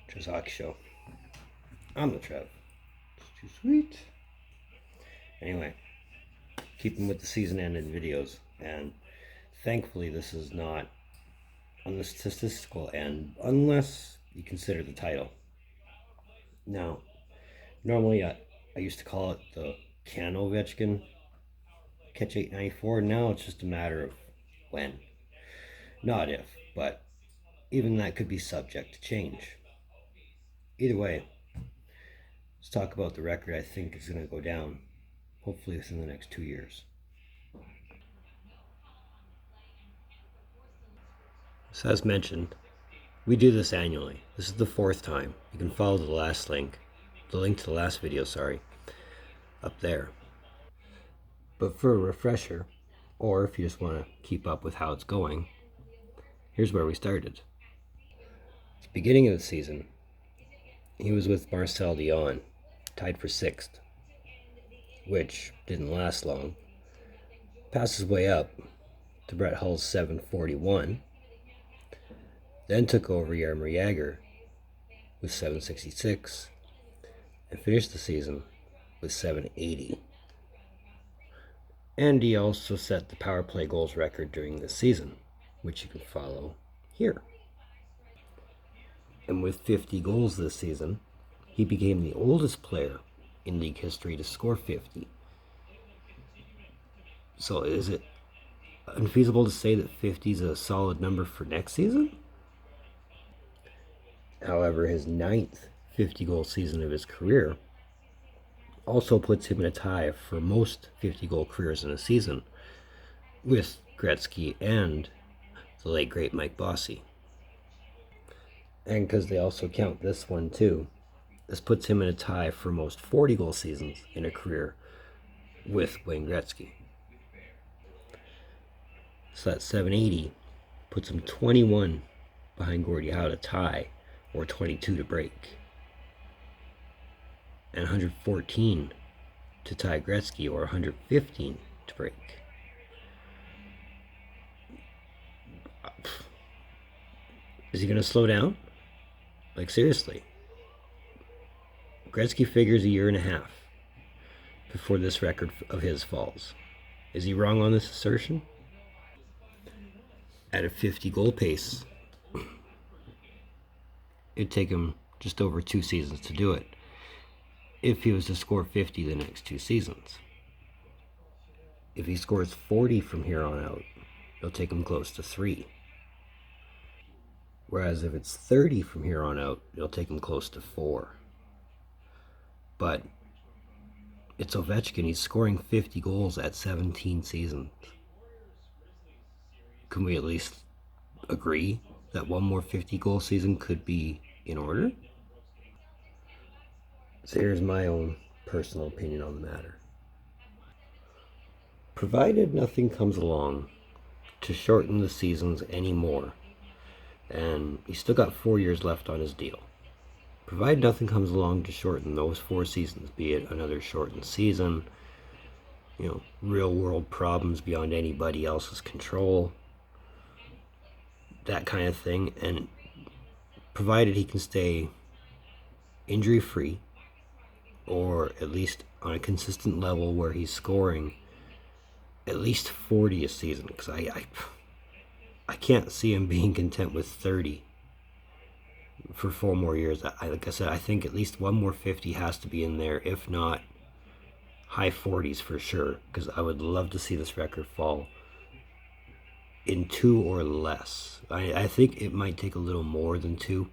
Trevs Hockey Show. I'm the Trev. It's too sweet. Anyway, keeping with the season-ended videos, and thankfully this is not on the statistical end, unless you consider the title. Now, normally I used to call it the Can Ovechkin Catch 894. Now it's just a matter of when, not if, but even that could be subject to change. Either way, let's talk about the record I think is going to go down, hopefully within the next 2 years. So as mentioned, we do this annually. This is the 4th time. You can follow the link to the last video, up there. But for a refresher, or if you just want to keep up with how it's going, here's where we started. At the beginning of the season, he was with Marcel Dion, tied for 6th, which didn't last long. Passed his way up to Brett Hull's 741, then took over Jaromir Jagr with 766, and finished the season with 780. And he also set the power play goals record during this season, which you can follow here. And with 50 goals this season, he became the oldest player in league history to score 50. So is it unfeasible to say that 50 is a solid number for next season? However, his 9th 50-goal season of his career also puts him in a tie for most 50-goal careers in a season with Gretzky and the late great Mike Bossy. And because they also count this one too, this puts him in a tie for most 40-goal seasons in a career with Wayne Gretzky. So that 780 puts him 21 behind Gordie Howe to tie, or 22 to break, and 114 to tie Gretzky, or 115 to break. Is he going to slow down? Like, seriously. Gretzky figures a year and a half before this record of his falls. Is he wrong on this assertion? At a 50-goal pace, it'd take him just over 2 seasons to do it if he was to score 50 the next 2 seasons. If he scores 40 from here on out, it'll take him close to 3. Whereas if it's 30 from here on out, it'll take him close to 4. But it's Ovechkin. He's scoring 50 goals at 17 seasons. Can we at least agree that one more 50-goal season could be in order? So here's my own personal opinion on the matter. Provided nothing comes along to shorten the seasons anymore, and he's still got 4 years left on his deal. Provided nothing comes along to shorten those 4 seasons, be it another shortened season, real world problems beyond anybody else's control, that kind of thing, and provided he can stay injury free, or at least on a consistent level where he's scoring at least 40 a season, because I can't see him being content with 30 for 4 more years. Like I said, I think at least one more 50 has to be in there, if not high 40s for sure, because I would love to see this record fall in 2 or less. I think it might take a little more than 2.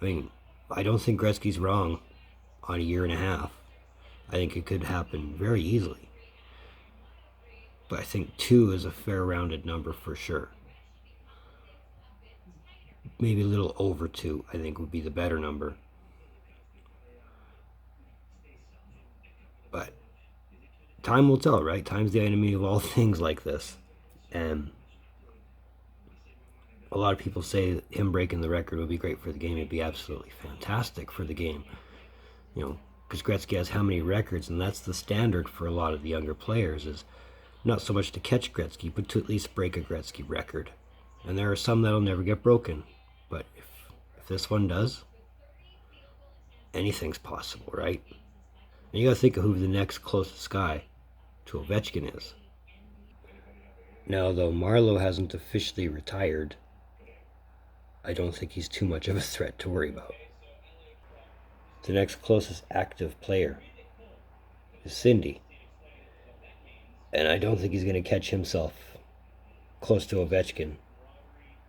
I mean, I don't think Gretzky's wrong on a year and a half. I think it could happen very easily. But I think 2 is a fair rounded number for sure. Maybe a little over 2, I think, would be the better number. But time will tell, right? Time's the enemy of all things like this. And a lot of people say that him breaking the record would be great for the game. It'd be absolutely fantastic for the game. Because Gretzky has how many records, and that's the standard for a lot of the younger players, is not so much to catch Gretzky, but to at least break a Gretzky record. And there are some that'll never get broken. But if this one does, anything's possible, right? And you got to think of who the next closest guy to Ovechkin is. Now, though Marlowe hasn't officially retired, I don't think he's too much of a threat to worry about. The next closest active player is Cindy, and I don't think he's going to catch himself close to Ovechkin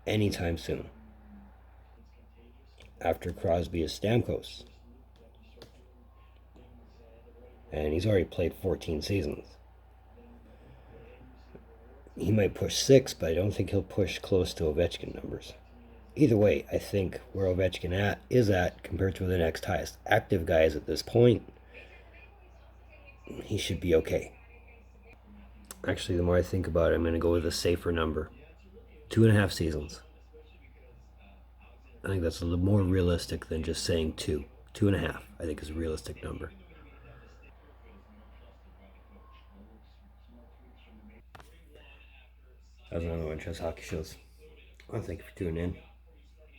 anytime soon. After Crosby is Stamkos, and he's already played 14 seasons. He might push 6, but I don't think he'll push close to Ovechkin numbers. Either way, I think where Ovechkin is at compared to the next highest active guys at this point, he should be okay. Actually, the more I think about it, I'm going to go with a safer number. 2.5 seasons. I think that's a little more realistic than just saying 2. 2.5, I think, is a realistic number. That was another one, Trevs Hockey Shows. I want to thank you for tuning in.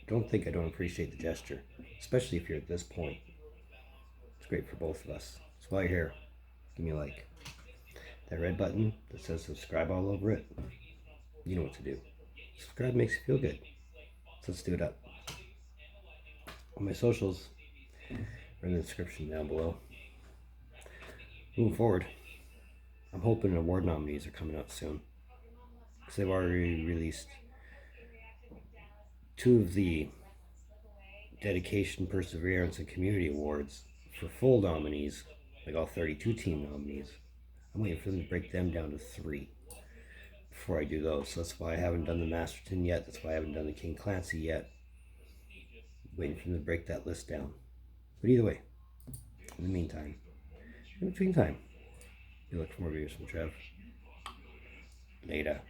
Don't think I don't appreciate the gesture, especially if you're at this point. It's great for both of us. So while you're here, give me a like. That red button that says subscribe all over it, you know what to do. Subscribe makes you feel good. So let's do it up. On my socials are in the description down below. Moving forward, I'm hoping award nominees are coming out soon, because they've already released 2 of the Dedication, Perseverance, and Community Awards for full nominees, like all 32 team nominees. I'm waiting for them to break them down to 3 before I do those. So that's why I haven't done the Masterton yet. That's why I haven't done the King Clancy yet. Waiting for them to break that list down. But either way, in the meantime, in between time, you look for more videos from Trev. Later.